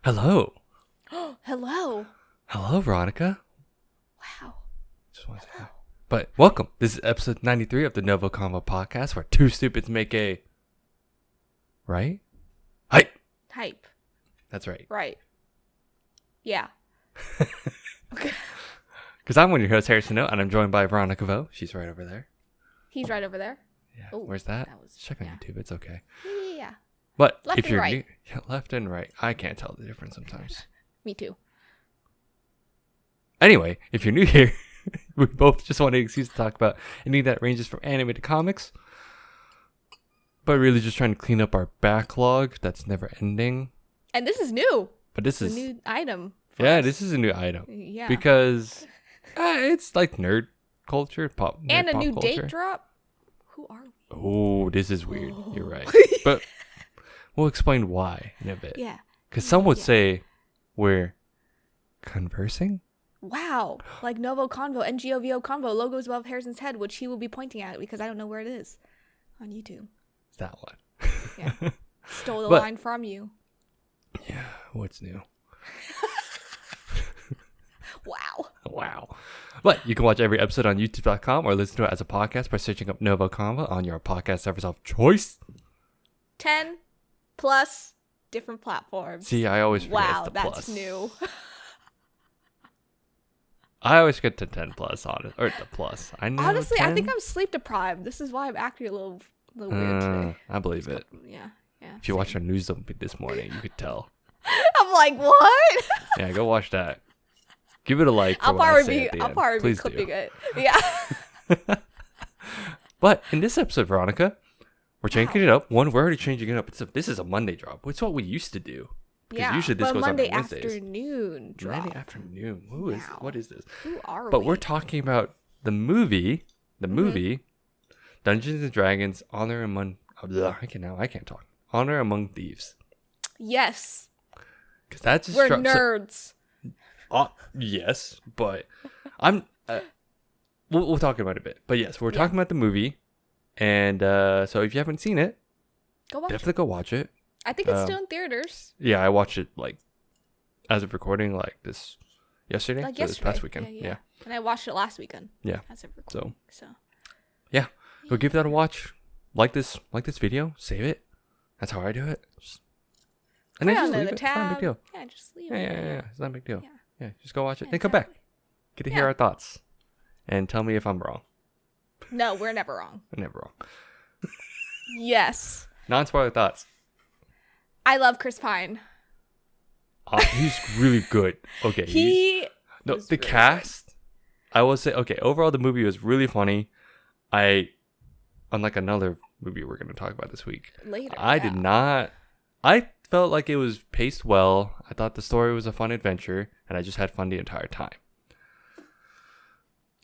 Hello. Hello. Hello, Veronica. Wow. Just want to say hi. But welcome. This is episode 93 of the NgoVo Convo podcast, where two stupids make a... Right? Hype. Hype. That's right. Right. Yeah. Okay. Because I'm one of your hosts, Harrison Note, and I'm joined by Veronica Vo. She's right over there. He's right over there. Yeah. Ooh, Where's that? that was- Check on yeah. YouTube. It's okay. Yeah. But Left if and you're right. new... Left and right. I can't tell the difference sometimes. Me too. Anyway, if you're new here, we both just want an excuse to talk about anything that ranges from anime to comics, but really just trying to clean up our backlog that's never ending. And this is new. But this It's is a new item. for yeah, us. this is a new item Yeah. because it's like nerd culture, pop, nerd and a pop new culture. date drop. Who are we? Oh, this is weird. You're right, but we'll explain why in a bit. Yeah. Because some would Yeah. say we're conversing. Wow. Like NgoVo Convo, NgoVo Convo, logos above Harrison's head, which he will be pointing at because I don't know where it is on YouTube. Is that one? Yeah. Stole the But- line from you. Yeah. What's new? Wow. Wow. But you can watch every episode on youtube.com or listen to it as a podcast by searching up NgoVo Convo on your podcast service of choice. 10 plus different platforms. See, I always forget Wow, it's the that's plus. new. I always get to 10 plus on it, or the plus. I know. Honestly, I think 10? I'm sleep deprived. This is why I'm acting a little weird today. I believe it. Yeah. If you watched our news dump this morning, you could tell. I'm like, what? Yeah, go watch that. Give it a like. For I'll what I probably say be at the I'll end. probably be Please clipping do. it. Yeah. But in this episode, Veronica, we're changing it up. One, we're already changing it up. This is a Monday drop. It's what we used to do. Because Yeah. usually this but goes Monday on Wednesdays. afternoon drop. Monday afternoon. Wow. What is this? Who are But we? we're talking about the movie, Dungeons and Dragons: Honor Among. I can't talk. Honor Among Thieves. Yes. Because that just We're dropped. nerds. Yes, but I'm. We'll talk about it a bit. But yes, we're Yeah. talking about the movie, and so if you haven't seen it, Go watch it. definitely go watch it. I think it's still in theaters. Yeah, I watched it like as of recording, like this yesterday, Like so this yesterday. past weekend. Yeah. And I watched it last weekend. Yeah. As of recording. So Yeah, go give that a watch. Like this video, save it. That's how I do it. And then put it just under leave the it. It's not a big tab. deal. Yeah, just leave Yeah, it. yeah. It's not a big deal. Yeah. Yeah, just go watch it. Yeah, Then come back. exactly. Get to hear Yeah. our thoughts, and tell me if I'm wrong. No, we're never wrong. I'm never wrong. Yes. Non-spoiler thoughts. I love Chris Pine. He's really good. Okay. He No, was the really cast. I will say, okay. Overall, the movie was really funny. Unlike another movie we're going to talk about this week, later. I did not. I felt like it was paced well. I thought the story was a fun adventure, and I just had fun the entire time.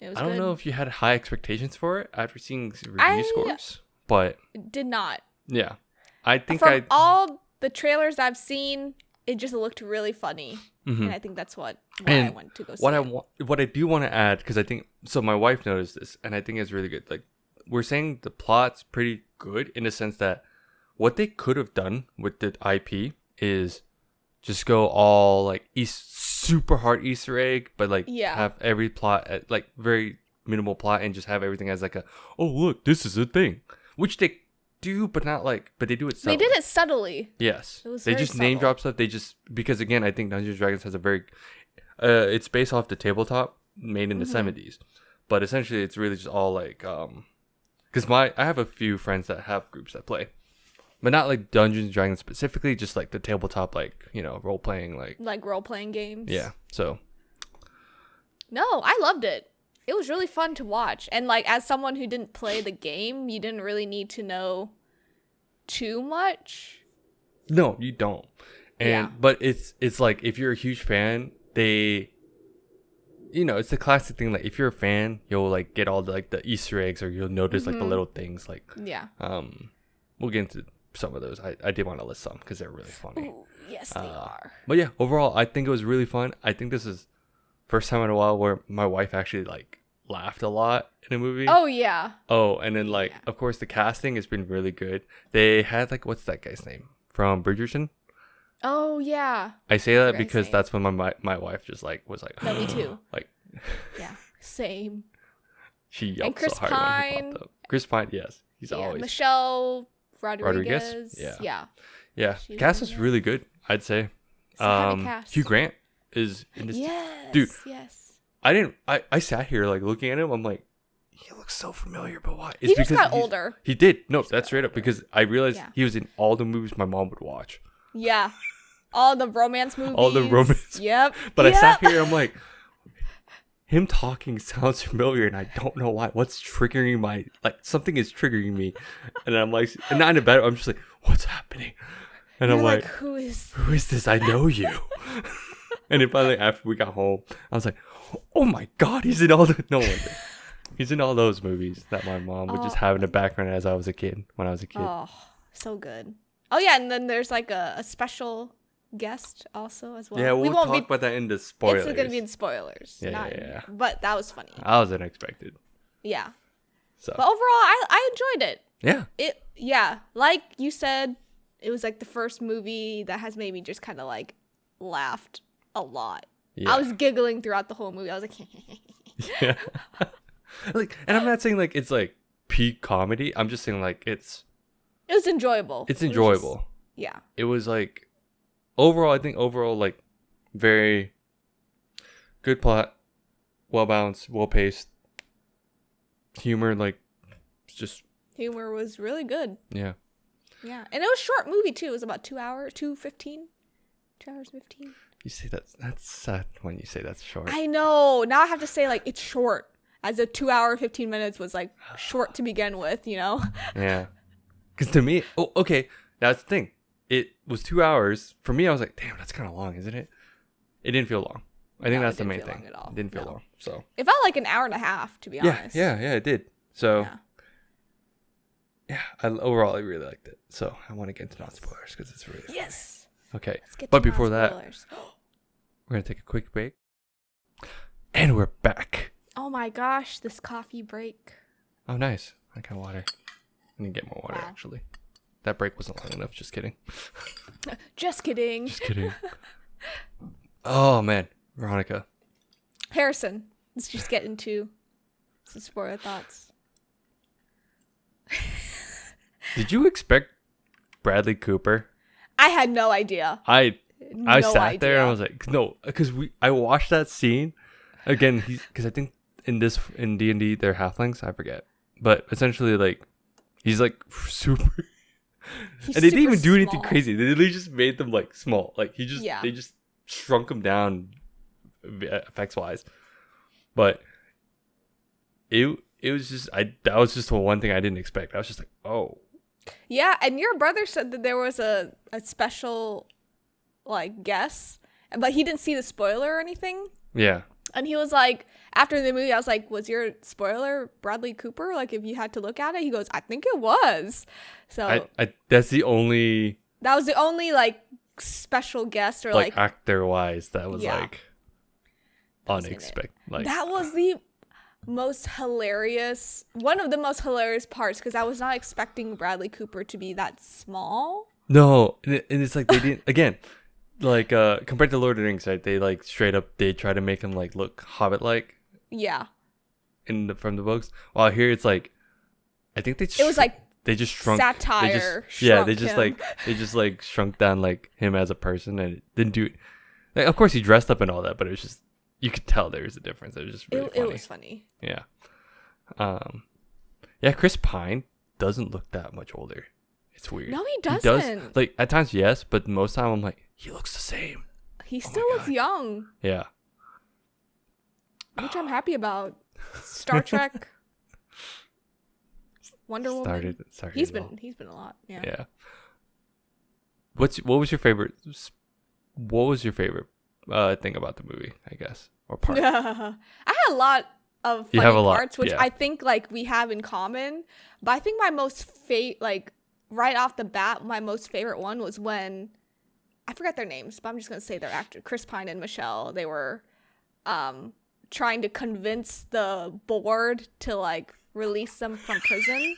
It was I don't good. know if you had high expectations for it after seeing review I- scores, but Did not. yeah, I think From all the trailers I've seen, it just looked really funny, Mhm. and I think that's why I And went to go see what it. what I do want to add, because I think so. My wife noticed this, and I think it's really good. Like we're saying, the plot's pretty good in the sense that what they could have done with the IP is just go all like super hard Easter egg, but like Yeah. have every plot at, like very minimal plot, and just have everything as like a look, this is a thing, which they do, but not like, but they do it. They did it subtly. Yes, It was they very just name subtle. drop stuff. They just, because again, I think Dungeons and Dragons has a very, it's based off the tabletop made in the Mm-hmm. '70s, but essentially it's really just all like, because I have a few friends that have groups that play, but not like Dungeons and Dragons specifically, just like the tabletop, like role playing, Like role-playing games. yeah. So No, I loved it. It was really fun to watch. And like as someone who didn't play the game, you didn't really need to know too much. no, you don't, and Yeah. but it's like if you're a huge fan, it's the classic thing. Like if you're a fan, you'll like get all the, like the Easter eggs, or you'll notice like the little things. Like Yeah. we'll get into some of those. I did want to list some because they're really funny. Ooh, yes, they are. But yeah, overall, I think it was really fun. I think this is first time in a while where my wife actually like laughed a lot in a movie. Oh yeah. Oh, and then like Yeah. of course the casting has been really good. They had like, what's that guy's name from Bridgerton? Oh yeah. I say that Forgot his because name. that's when my wife just like was like, No, me too. like Yeah. Same. she And yelped Chris so hard when he Pine. popped up. Chris Pine, yes, he's Yeah. always Michelle Rodriguez. Rodriguez. Yeah. Yeah. Yeah, She was cast in is it. really good. I'd say. It's a heavy cast. Hugh Grant is in this. Yes. Dude, Yes. I sat here like looking at him. I'm like, he looks so familiar, but why? He just got he's- older. He did. No, just that's got straight up older. because I realized Yeah. he was in all the movies my mom would watch. Yeah. All the romance movies. All the romance- Yep. But yep. I sat here. I'm like, him talking sounds familiar, and I don't know why. What's triggering my like? Something is triggering me, and I'm like, and not in a bad. I'm just like, what's happening? And You're I'm like, who is? who is this? I know you. And then finally, after we got home, I was like, oh my god, he's in all the no wonder. He's in all those movies that my mom would just have in the background as I was a kid. When I was a kid. Oh, so good. Oh yeah, and then there's like a special guest also as well. Yeah, we we'll won't talk be. about that in the spoilers. It's gonna be in spoilers. Yeah, not yeah, in yeah. here. But that was funny. I was unexpected. Yeah. So But overall, I enjoyed it. yeah, Like you said, it was like the first movie that has made me just kind of like laughed a lot. yeah. I was giggling throughout the whole movie. I was like, Yeah. Like, and I'm not saying like it's like peak comedy. I'm just saying like it's it was enjoyable. it's It was enjoyable. just- yeah. It was like overall, I think overall like very good plot, well balanced, well paced, humor. Like just Humor was really good. yeah. Yeah. And it was a short movie too. It was about 2 hours, 2:15. 2 hours 15. You say that's sad when you say that's short. I know. Now I have to say like it's short. As a 2 hour 15 minutes was like short to begin with, you know? Yeah. Because to me, oh, okay, that's the thing. It was 2 hours. For me, I was like, damn, that's kind of long, isn't it? It didn't feel long. I think No, that's it the didn't main feel thing. long at all. It didn't feel No. long. So It felt like an hour and a half, to be yeah, honest. yeah, it did. So Yeah. overall, I really liked it. So I want to get into non-spoilers because it's really Yes. okay. Let's get But to before that, non-spoilers. we're gonna take a quick break, and we're back. Oh my gosh, this coffee break. Oh, nice. I got water. I need to get more water Wow. actually. That break wasn't long enough. Just kidding. Just kidding. Just kidding. Oh man, Veronica. Harrison, let's just get into some spoiler thoughts. Did you expect Bradley Cooper? I had no idea. I No sat there and I idea. was like, no, because I watched that scene again. Because I think in D&D they're halflings. I forget, but essentially like he's like super, He's and they didn't even super do anything small. crazy. They literally just made them like small. Like Yeah. they just shrunk him down effects wise, but it was just that was just the one thing I didn't expect. I was just like, oh. Yeah, and your brother said that there was a special like guess, but he didn't see the spoiler or anything. Yeah. And he was like, after the movie, I was like, was your spoiler Bradley Cooper? Like, if you had to look at it, he goes, I think it was. So I that's the only that was the only like special guest or like like actor wise that was Yeah. like was in it. unexpected. Like that was the most hilarious, one of the most hilarious parts because I was not expecting Bradley Cooper to be that small. no, and it's like they didn't again. Like compared to Lord of the Rings, right? They like straight up they try to make him like look Hobbit like Yeah, from the books. While here it's like I think it was like they just shrunk satire. they shrunk just him. they just like shrunk down like him as a person and it didn't do. Like, of course he dressed up and all that, but it was just you could tell there was a difference. It was just really funny. It was funny. Yeah. Yeah, Chris Pine doesn't look that much older. It's weird. No, he does doesn't. like at times yes, but most time I'm like, he looks the same. He Oh my still looks God. young, Yeah. which I'm happy about. Star Trek, Wonder Woman. Started He's it all. been a lot. Yeah. Yeah. What was your favorite thing about the movie, I guess, or part? I had a lot of You funny have a lot, parts, which yeah. I think like we have in common. But I think my most like right off the bat, my most favorite one was when I forget their names, but I'm just gonna say their actor, Chris Pine and Michelle. They were trying to convince the board to like release them from prison.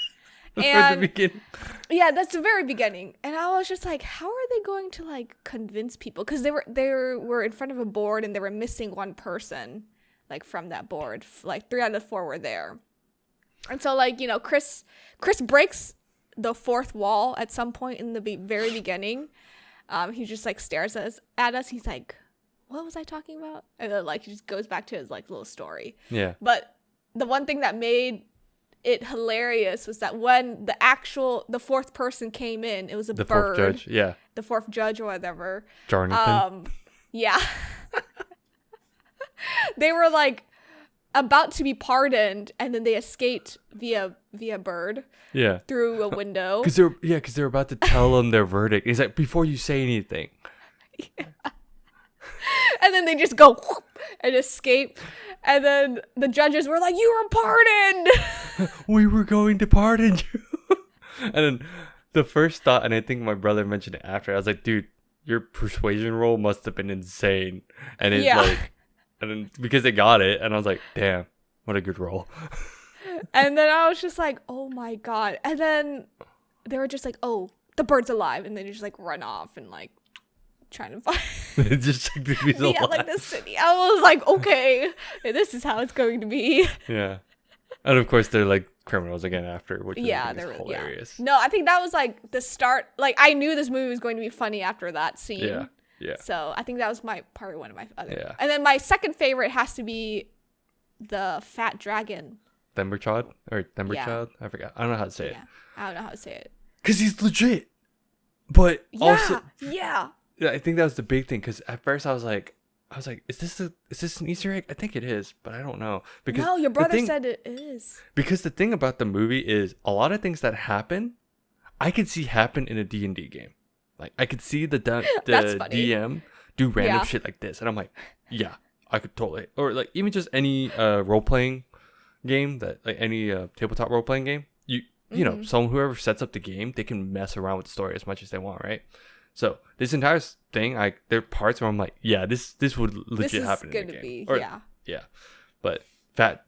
From the And beginning. yeah, that's the very beginning. And I was just like, how are they going to like convince people? Because they were in front of a board and they were missing one person, like from that board. Like 3 out of 4 were there. And so like, you know, Chris breaks the fourth wall at some point in the very beginning. He just like stares at us. He's like, what was I talking about? And then like he just goes back to his like little story. Yeah. But the one thing that made it hilarious was that when the fourth person came in, it was a The bird. fourth judge. Yeah. The fourth judge or whatever. Jarnathan. Yeah. They were like about to be pardoned, and then they escaped via bird. Yeah. Through a window. Because they're about to tell them their verdict. He's like, before you say anything. Yeah. And then they just go whoop, and escape. And then the judges were like, you were pardoned. We were going to pardon you. And then the first thought, and I think my brother mentioned it after, I was like, dude, your persuasion roll must have been insane. And it's like, and then because they got it, and I was like, damn, what a good roll. And then I was just like, oh my God. And then they were just like, oh, the bird's alive. And then you just like run off and like trying to find just like the city. I was like, okay, this is how it's going to be. Yeah. And of course they're like criminals again after, which is they're hilarious. Yeah. No, I think that was like the start. Like I knew this movie was going to be funny after that scene. Yeah. Yeah. So I think that was probably one of my other. Yeah. And then my second favorite has to be the fat dragon. Themberchild? Or Themberchild? Yeah. I forgot. I don't know how to say it. I don't know how to say it. Because he's legit. But also... Yeah. Yeah, I think that was the big thing. Because at first I was like, is this an Easter egg? I think it is, but I don't know. Because no, your brother said it is. Because the thing about the movie is a lot of things that happen, I could see happen in a D&D game. Like, I could see the DM do random shit like this. And I'm like, yeah, I could totally... Or like even just any role-playing game, that like any tabletop role-playing game, you know, whoever sets up the game, they can mess around with the story as much as they want, right? So this entire thing, there are parts where I'm like, yeah, this would legit happen in the game. Yeah. But fat.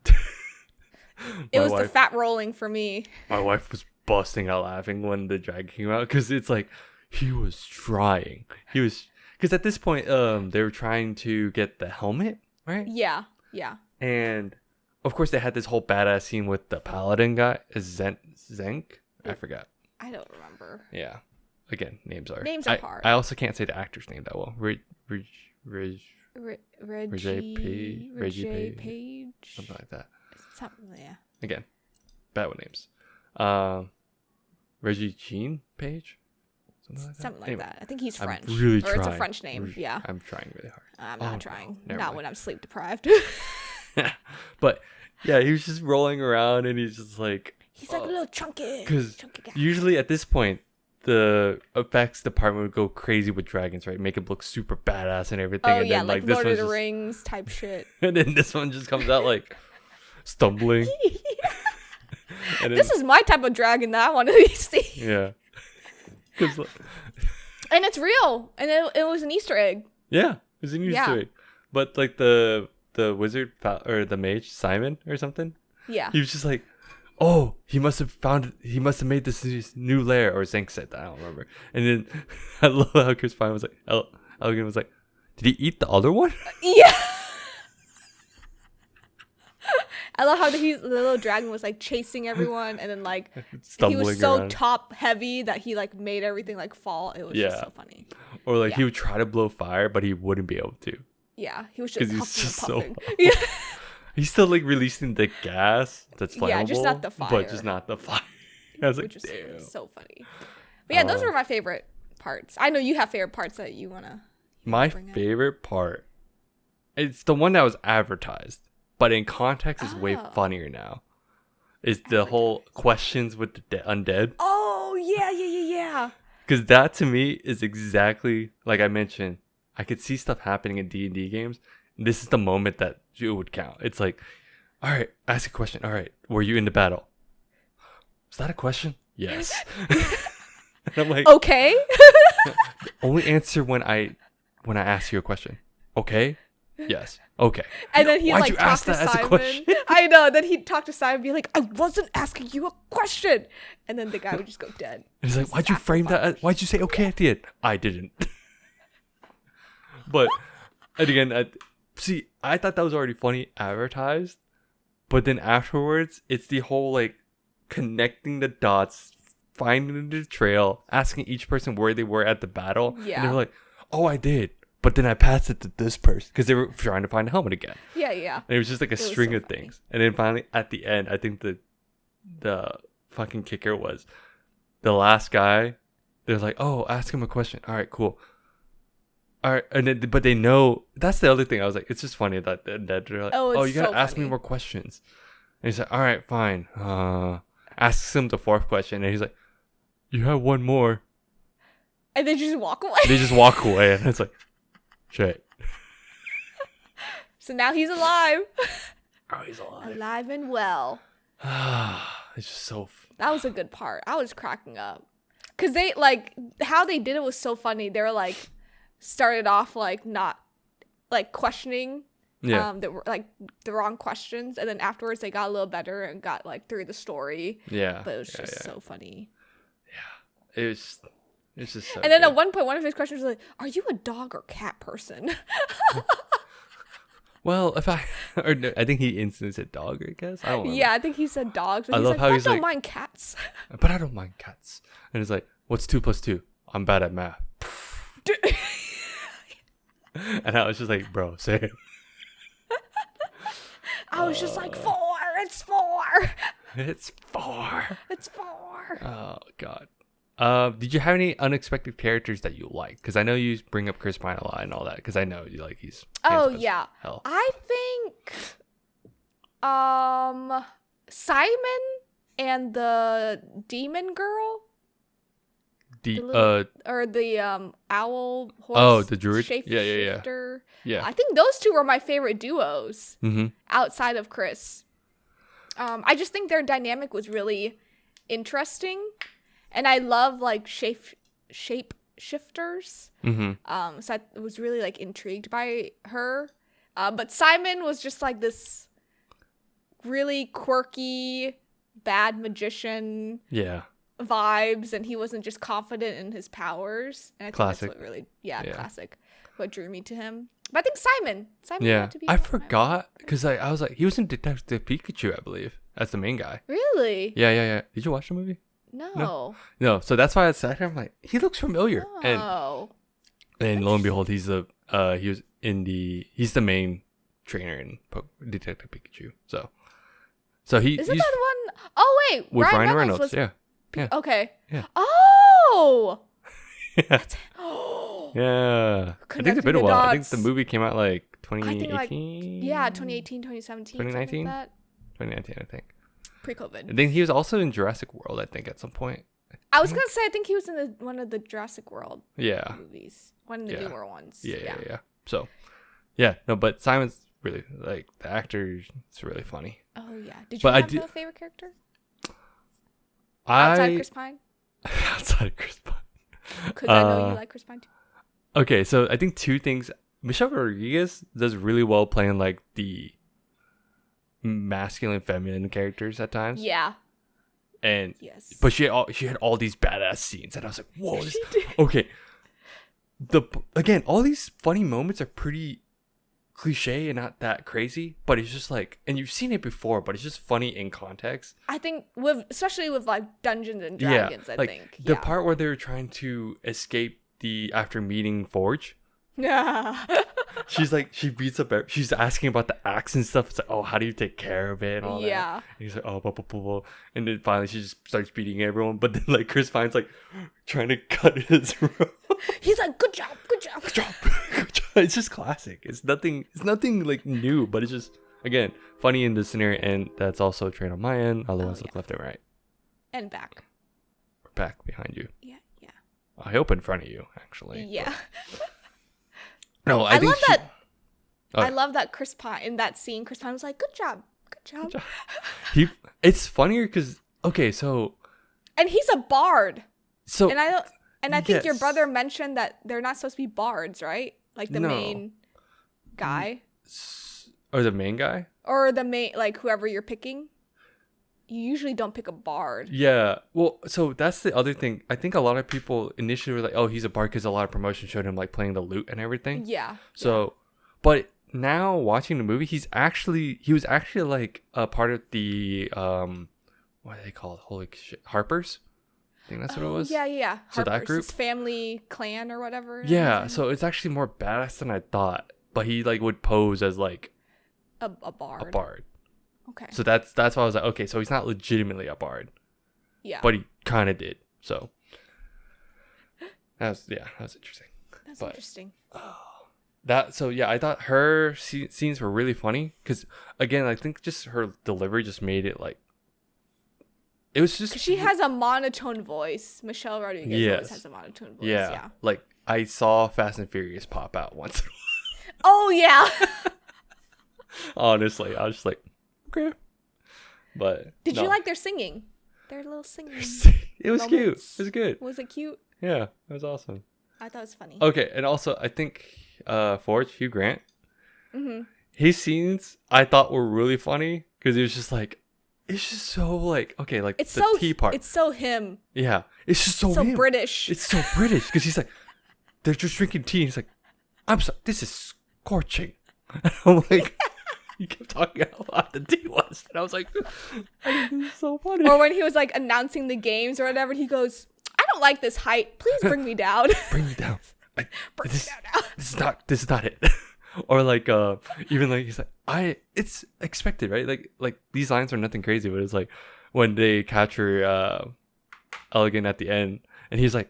It was the fat rolling for me. My wife was busting out laughing when the drag came out because it's like he was trying. Because at this point, they were trying to get the helmet, right? Yeah. And of course, they had this whole badass scene with the paladin guy, Zenk. I forgot. I don't remember. Yeah. Again, names are hard. I also can't say the actor's name that well. Reggie Page, something like that. Yeah. Again, bad with names. Reggie Jean Page, something like that. I think he's French. I'm really trying. It's a trying. French name. Yeah. I'm trying really hard. I'm not trying. No, not when I'm sleep deprived. But yeah, he was just rolling around and he's just like. He's like a little chunky. Because usually at this point, the effects department would go crazy with dragons, right? Make it look super badass and everything. Oh, and yeah, then, like Lord of the Rings type shit. And then this one just comes out like stumbling. And this is my type of dragon that I want to see. Yeah. And it's real. And it was an Easter egg. Yeah, it was an Easter egg. But like the wizard or the mage, Simon or something. Yeah. He was just like, oh, he must have made this new lair, or Zank said that, I don't remember. And then I love how Chris Pine was like, Elgin was like, did he eat the other one? Yeah. I love how the little dragon was like chasing everyone, and then like he was so around. top heavy that he like made everything like fall. It was just so funny. Or like he would try to blow fire, but he wouldn't be able to. Yeah, he was just puffing. So he's still like releasing the gas that's flammable. Yeah, just not the fire. But just not the fire. I was like, which damn. was so funny. But yeah, those were my favorite parts. I know you have favorite parts that you wanna. My favorite part, it's the one that was advertised, but in context is way funnier now. Is the whole questions with the undead. Oh yeah. Because that to me is exactly like I mentioned. I could see stuff happening in D&D games. This is the moment that it would count. It's like, all right, ask a question. All right, were you in the battle? Is that a question? Yes. And I'm like, okay. only answer when I ask you a question. Okay. Yes. Okay. And then he Why'd like you talk ask to that as a Simon. question? I know. Then he'd talk to Simon and be like, I wasn't asking you a question. And then the guy would just go dead. And he's like, why'd you frame that? Why'd you say okay at the end? I didn't. But, and again, I thought that was already funny advertised. But then afterwards, it's the whole like connecting the dots, finding the trail, asking each person where they were at the battle. Yeah. And they're like, oh, I did. But then I passed it to this person because they were trying to find a helmet again. Yeah, yeah. And it was just like a string of things. And then finally, at the end, I think the fucking kicker was the last guy. They're like, oh, ask him a question. All right, cool. All right, and then, but they know that's the other thing. I was like, it's just funny that they're like, oh, you gotta ask me more questions. And he's like, all right, fine. Asks him the fourth question, and he's like, you have one more. And they just walk away. They just walk away, and it's like, shit. So now he's alive. Oh, he's alive. Alive and well. It's just so. That was a good part. I was cracking up. Because they, like, how they did it was so funny. They were, like, started off, like, not, like, questioning. Yeah. That were, like, the wrong questions. And then afterwards, they got a little better and got, like, through the story. Yeah. But it was just so funny. Yeah. It's just so And then good. at one point, one of his questions was like, are you a dog or cat person? Well, I think he instantly said dog, I guess. I don't remember. Yeah, I think he said dogs. But I he's love like, how I he's don't like- mind cats. But I don't mind cats. And it's like, what's 2 + 2? I'm bad at math. And I was just like, bro, same. I was just like, 4. It's 4. It's 4. It's 4. Oh, God. Did you have any unexpected characters that you like? Because I know you bring up Chris Pine a lot and all that. Because I know you like he's. Oh handsome as yeah, hell. I think, Simon and the demon girl, or the owl horse. Oh, the druid? Yeah. shapeshifter. Yeah. I think those two were my favorite duos Mm-hmm. outside of Chris. I just think their dynamic was really interesting, and I love like shape shifters. Mm-hmm. So I was really like intrigued by her. But Simon was just like this really quirky, bad magician Yeah. vibes, and he wasn't just confident in his powers. And I think Classic. that's what really, Yeah. classic. What drew me to him. But I think Simon Yeah. had to be I one. forgot because I was like, he was in Detective Pikachu, I believe. That's the main guy. Really? Yeah. Did you watch the movie? No. No. So that's why I sat here. I'm like, he looks familiar. Oh. And lo and behold, he's the main trainer in Detective Pikachu. So Isn't he's that one? Oh wait, with Ryan Reynolds Reynolds. was. Yeah. Okay. Yeah. Oh. Yeah. That's it. Oh. Yeah. I think it's Connecting been a the while. I think dots. the movie came out like 2018. like, Yeah, 2018, 2017, 2019? 2019, like that. 2019, I think. Pre-COVID. I think he was also in Jurassic World, I think, at some point. I was gonna say I think he was in one of the Jurassic World Yeah. movies, one of the Yeah. newer ones. Yeah. So, yeah. No, but Simon's really, like, the actor, it's really funny. Oh yeah. Did you But have a favorite character I outside Chris Pine? outside of Chris Pine. Because I know you like Chris Pine too. Okay, so I think 2 things. Michelle Rodriguez does really well playing like the masculine, feminine characters at times. Yeah. And Yes. but she had all these badass scenes, and I was like, whoa. She did. Okay. Again, all these funny moments are pretty cliche and not that crazy, but it's just like, and you've seen it before, but it's just funny in context. I think especially with like Dungeons and Yeah, Dragons, I like think. the Yeah. part where they're trying to escape after meeting Forge. Yeah. She's like, she beats up. She's asking about the axe and stuff. It's like, oh, how do you take care of it and all that? Yeah. And he's like, oh, blah, blah, blah, blah. And then finally, she just starts beating everyone. But then, like, Chris Pine's like trying to cut his rope. He's like, good job, good job. Good job. Good job. It's just classic. It's nothing like new, but it's just, again, funny in this scenario. And that's also a trade on my end. Otherwise, look left and right. And back. Or back behind you. Yeah. I hope in front of you, actually. Yeah. No, I think love that. Oh. I love that Chris Pine in that scene. Chris Pine was like, "Good job, good job." It's funnier because so And he's a bard. so And I think your yes. brother mentioned that they're not supposed to be bards, right? Like the No. main guy. Or the main guy? or the main, like whoever you're picking. You usually don't pick a bard. Yeah. Well, so that's the other thing. I think a lot of people initially were like, "Oh, he's a bard," because a lot of promotion showed him like playing the lute and everything. Yeah. So, but now watching the movie, he was actually like a part of the what do they call it? Holy shit, Harpers. I think that's what it was. Yeah. So that Harper's, group? his family clan or whatever. Yeah. So it's actually more badass than I thought. But he like would pose as like a bard. a bard. Okay. So that's why I was like, okay, so he's not legitimately a bard, Yeah. but he kind of did. So that was interesting. That's but- interesting. I thought her scenes were really funny because again, I think just her delivery just made it like it was just She has a monotone voice. Michelle Rodriguez always has a monotone voice. Yeah. Like I saw Fast and Furious pop out once. Oh yeah. Honestly, I was just like, okay. But Did no. you like their singing? Their little singing. It was cute. It was good. Was it cute? Yeah, it was awesome. I thought it was funny. Okay, and also I think Forge Hugh Grant, Mm-hmm. his scenes I thought were really funny because it was just like it's just so like okay, like It's the so tea part. It's so him. Yeah, it's just so him. British. It's so British because he's like they're just drinking tea. And he's like, I'm sorry, this is scorching. And I'm like. He kept talking how hot the tea was. And I was like, this is so funny. Or when he was like announcing the games or whatever, he goes, I don't like this height. Please bring me down. Bring me down. Bring me down now. This is not it. Or like even like he's like it's expected, right? Like these lines are nothing crazy, but it's like when they capture Elegant at the end and he's like,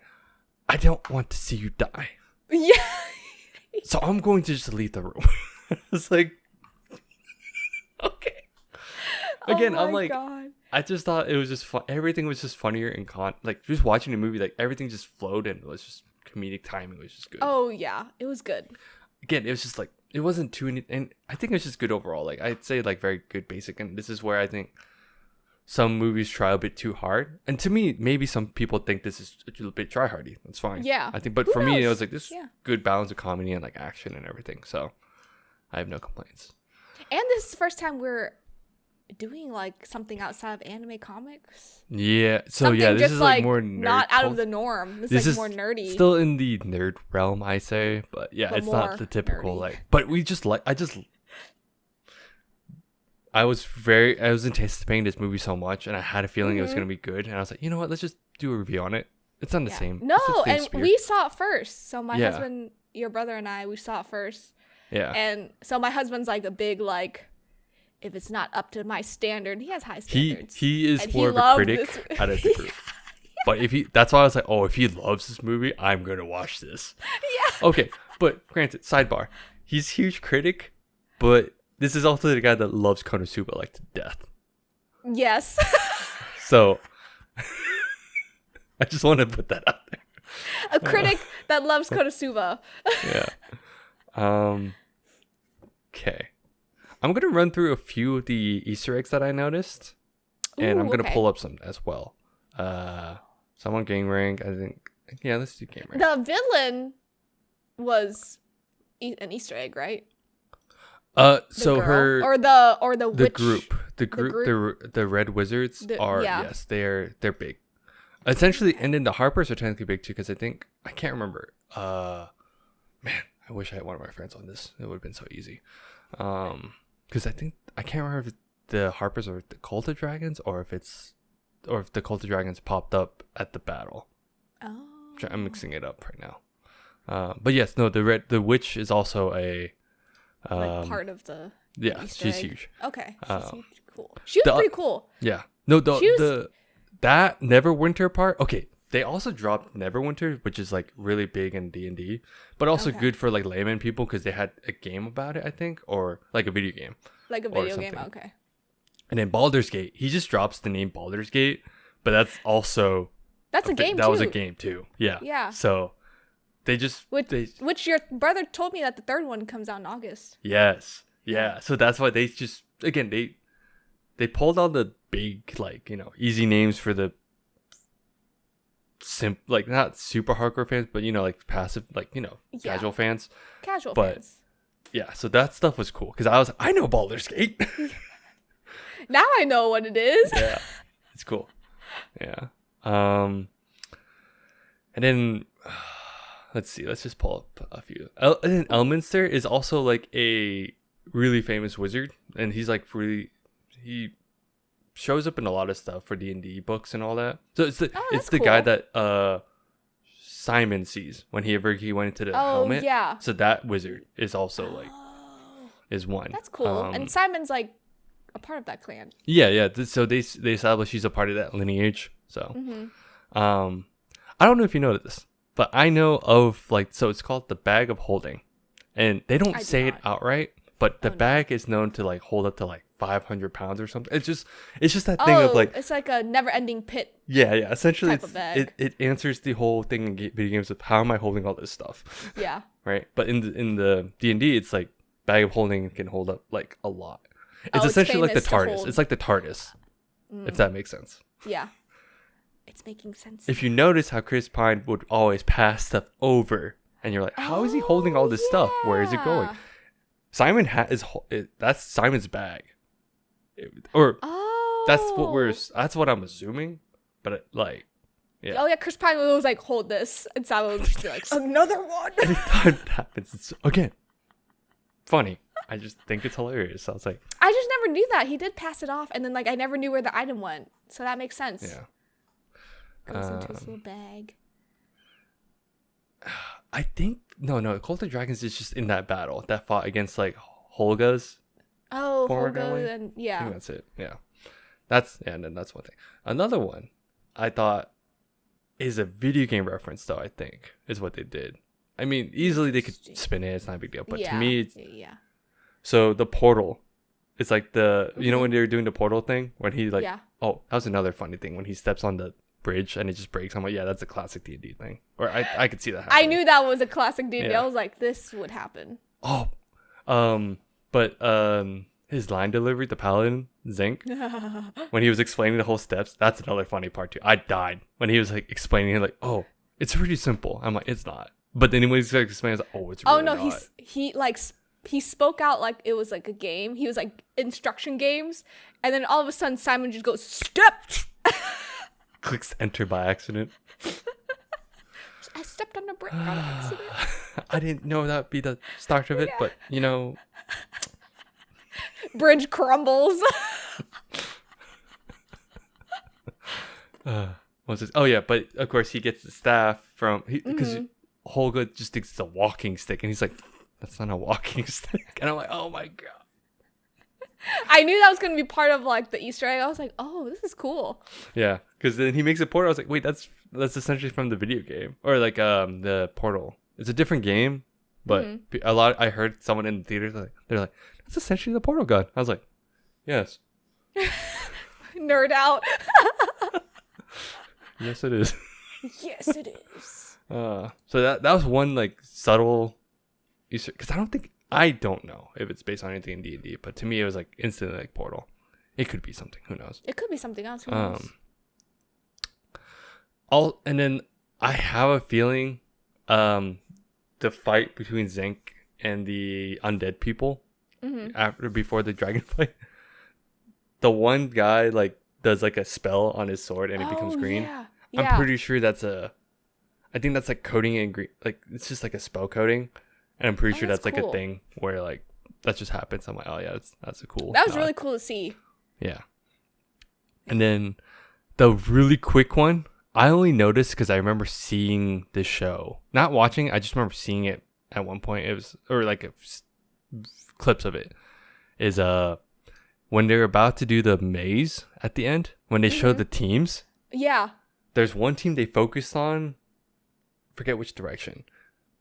I don't want to see you die. Yeah. So I'm going to just leave the room. It's like okay. Again, Oh my I'm like, God. I just thought it was just fun. Everything was just funnier and like just watching the movie, like everything just flowed and it was just comedic timing was just good. Oh yeah, it was good. Again, it was just like it wasn't too, and I think it was just good overall. Like I'd say like very good basic, and this is where I think some movies try a bit too hard. And to me, maybe some people think this is a little bit try hardy. That's fine. Yeah. I think, but Who for me, it knows? was like this good balance of comedy and like action and everything. So I have no complaints. And this is the first time we're doing like something outside of anime comics. Yeah. So Something yeah, this just is like more nerd not out of cult- the norm. This This is is like more nerdy. Still in the nerd realm, I say, but yeah, But it's more not the typical nerdy. like. But we just like I was anticipating this movie so much, and I had a feeling it was gonna be good, and I was like, you know what, let's just do a review on it. It's on the same. No, it's the same and spirit. we saw it first. So my Yeah. husband, your brother, and I, we saw it first. Yeah. And so my husband's like a big like, if it's not up to my standard, he has high He standards. is And more he of a loved critic this- out of the group. But that's why I was like, oh, if he loves this movie, I'm gonna watch this. Yeah. Okay, but granted, sidebar, he's a huge critic, but this is also the guy that loves Konosuba like to death. Yes. So I just want to put that out there. A critic that loves Konosuba. Yeah. Okay. I'm gonna run through a few of the Easter eggs that I noticed, and I'm Ooh, gonna okay. pull up some as well. Someone game rank. I think. Yeah, let's do game rank. The villain was an Easter egg, right? So girl? her or the the witch. group, group? the Red Wizards are yeah. yes, they're big. Essentially, and then the Harpers are technically big too because I can't remember. Man, I wish I had one of my friends on this. It would have been so easy. Because I can't remember if the Harpers are the Cult of Dragons or if the Cult of Dragons popped up at the battle. Oh. I'm mixing it up right now. But yes, no, the witch is also a Like part of the yeah, Easter she's egg. huge. Okay. She's Um, huge. Cool. She was pretty cool. Yeah. No, She was- that Neverwinter part. Okay, they also dropped Neverwinter, which is like really big in D&D, but also Okay. good for like layman people because they had a game about it, I think, or like a video game. Like a or video game. something. Okay. And then Baldur's Gate, he just drops the name Baldur's Gate, but that's also That's a game that too. was a game too. Yeah. Yeah. So they just Which your brother told me that the third one comes out in August. yes. Yeah. So that's why they just again they pulled out the big like, easy names for the like not super hardcore fans, but like passive like, casual fans. Casual But- fans. yeah, so that stuff was cool because I know Baldur's Gate. Now I know what it is. Yeah, it's cool. Yeah. And then let's see. Let's just pull up a few. And then Elminster is also like a really famous wizard, and he's like he shows up in a lot of stuff for D&D books and all that. So it's the guy that Simon sees when he went into the helmet. Yeah. So that wizard is also like is one. That's cool. And Simon's like a part of that clan. Yeah. So they establish he's a part of that lineage. So, I don't know if you know this, but I know of like, so it's called the bag of holding, and they don't say it outright, but the bag is known to like hold up to like 500 pounds or something. It's just that thing of like, it's like a never-ending pit. Yeah. Essentially, it answers the whole thing in video games of how am I holding all this stuff? Yeah. Right. But in the D&D, it's like bag of holding can hold up like a lot. It's essentially like the TARDIS. It's like the TARDIS, if that makes sense. Yeah. It's making sense. If you notice how Chris Pine would always pass stuff over, and you're like, how is he holding all this stuff? Where is it going? Simon that's Simon's bag, that's what I'm assuming. But yeah. Oh yeah, Chris Pine was like, hold this, and Simon would just be like, another one. Anytime it happens, it's again funny. I just think it's hilarious. So I was like, I just never knew that he did pass it off, and then like I never knew where the item went, so that makes sense. Yeah. Goes into his little bag. I think no. Cult of Dragons is just in that battle that fought against like Holga's. Oh, Holga, and yeah. I think that's it. Yeah, and then that's one thing. Another one, I thought, is a video game reference though. I think is what they did. I mean, easily they could spin it. It's not a big deal, but to me, it's, So the portal, it's like you know when they were doing the portal thing when he like oh, that was another funny thing when he steps on the bridge and it just breaks. I'm like, yeah, that's a classic D&D thing. Or I could see that happening. I knew that was a classic D&D. I was like, this would happen. Oh, but his line delivery, the paladin Zinc, when he was explaining the whole steps, that's another funny part too. I died when he was like explaining it, like, oh, it's really simple. I'm like, it's not. But then when he's like explaining, like, oh, it's really not. Oh no, he spoke out like it was like a game. He was like instruction games, and then all of a sudden Simon just goes step. Clicks enter by accident. I stepped on a brick on accident. I didn't know that'd be the start of it, but you know, bridge crumbles. What's this? Oh yeah, but of course he gets the staff from because Holga just thinks it's a walking stick, and he's like, "That's not a walking stick," and I'm like, "Oh my god." I knew that was going to be part of like the Easter egg. I was like, "Oh, this is cool." Yeah, because then he makes a portal. I was like, "Wait, that's essentially from the video game, or like the portal. It's a different game, but I heard someone in the theater they're like, that's essentially the portal gun." I was like, "Yes." Nerd out. Yes, it is. Yes, it is. So that was one like subtle Easter, because I don't know if it's based on anything in D&D, but to me it was like instantly like portal. It could be something. Who knows? It could be something else. Who knows? And then I have a feeling, the fight between Zinc and the undead people before the dragon fight, the one guy like does like a spell on his sword and it becomes green. Yeah. I'm pretty sure I think that's like coating it in green. Like it's just like a spell coating. And I'm pretty sure that's like a thing where like that just happens. I'm like, oh yeah, that's a cool. That was really cool to see. Yeah. And then the really quick one, I only noticed because I remember seeing the show, not watching. I just remember seeing it at one point. It was clips of it. Is when they're about to do the maze at the end when they show the teams. Yeah. There's one team they focused on. Forget which direction,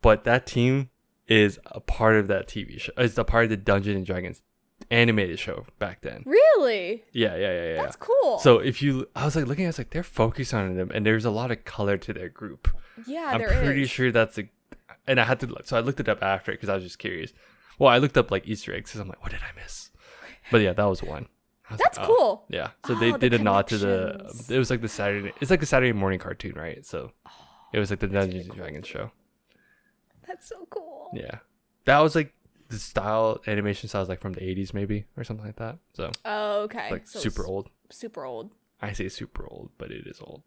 but that team is a part of that TV show. It's a part of the Dungeons and Dragons animated show back then. Really? Yeah. That's cool. So I was like looking, I was like, they're focused on them, and there's a lot of color to their group. Yeah, I'm pretty sure that's and I had to, so I looked it up after because I was just curious. Well, I looked up like Easter eggs because I'm like, what did I miss? But yeah, that was one. That's like, cool. Yeah. So they did a nod to it was like it's like a Saturday morning cartoon, right? So it was like the Dungeons and Dragons show. That's so cool. Yeah. That was like the style animation style is like from the 80s maybe or something like that. So Oh, okay. like So super it's old. Super old. I say super old, but it is old.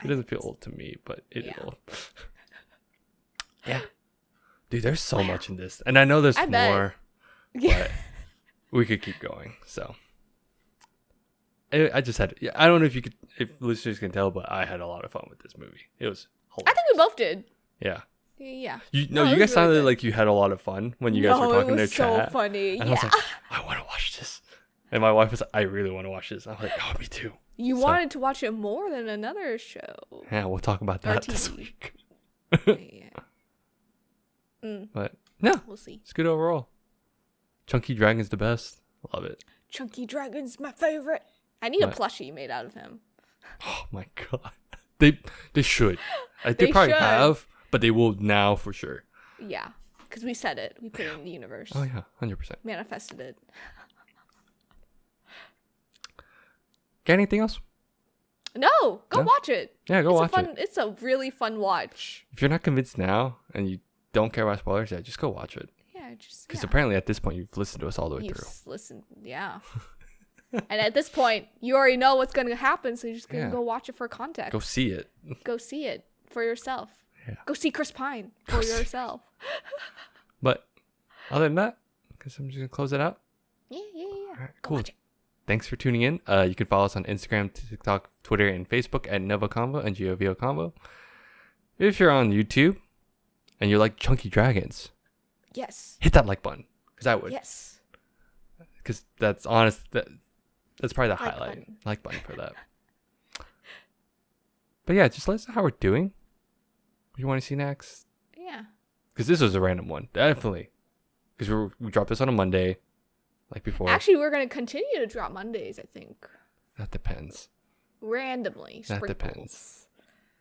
It doesn't feel old to me, but it is Yeah. old. Yeah. Dude, there's so much in this. And I know there's more, but we could keep going. So I just had, I don't know if listeners can tell, but I had a lot of fun with this movie. It was hilarious. I think we both did. Yeah. Yeah. You No, it you was guys sounded really good. like you had a lot of fun when you guys were talking in their it was so chat. funny. And I was like, I want to watch this. And my wife was like, I really want to watch this. I'm like, oh, me too. You wanted to watch it more than another show. Yeah, we'll talk about that this TV. week. Yeah. But no, We'll see. it's good overall. Chunky Dragon's the best. Love it. Chunky Dragon's my favorite. I need a plushie made out of him. Oh my god. They should. They They probably should. have, but they will now for sure. Yeah. Because we said it. We put it in the universe. Oh yeah, 100%. Manifested it. Got anything else? No, go No? watch it. Yeah, go watch it. It's a really fun watch. If you're not convinced now and you don't care about spoilers, yeah, just go watch it. Yeah, just Because yeah. apparently at this point you've listened to us all the way You've through. listened, yeah. And at this point, you already know what's going to happen, so you're just going to Yeah. go watch it for context. Go see it. Go see it for yourself. Yeah. Go see Chris Pine for yourself. But other than that, I guess I'm just gonna close it out. Yeah. All right, Go cool. watch it. Thanks for tuning in. You can follow us on Instagram, TikTok, Twitter, and Facebook at NgoVo Convo and NgoVo Convo. If you're on YouTube and you like Chunky Dragons, Yes. hit that like button. Because I would. Yes. Because that's honest. That's probably the Like highlight. button. Like button for that. But yeah, just let us know how we're doing. What you want to see next? Yeah. Because this was a random one. Definitely. Because we dropped this on a Monday. Like before. Actually, we're going to continue to drop Mondays, I think. That depends. Randomly. That Sprinkles. depends.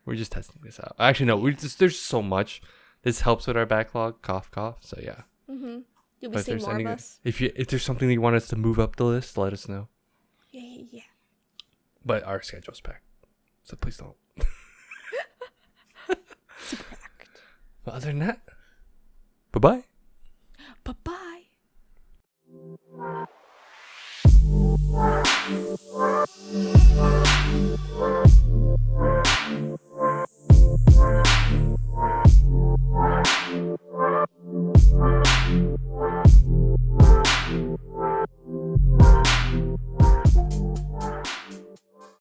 We're just testing this out. Actually, no. There's so much. This helps with our backlog. Cough, cough. So yeah. Mm-hmm. You'll be But if seeing there's more of any, us. if there's something that you want us to move up the list, let us know. Yeah. But our schedule's packed, so please don't. Super packed. But other than that, bye bye. Bye-bye.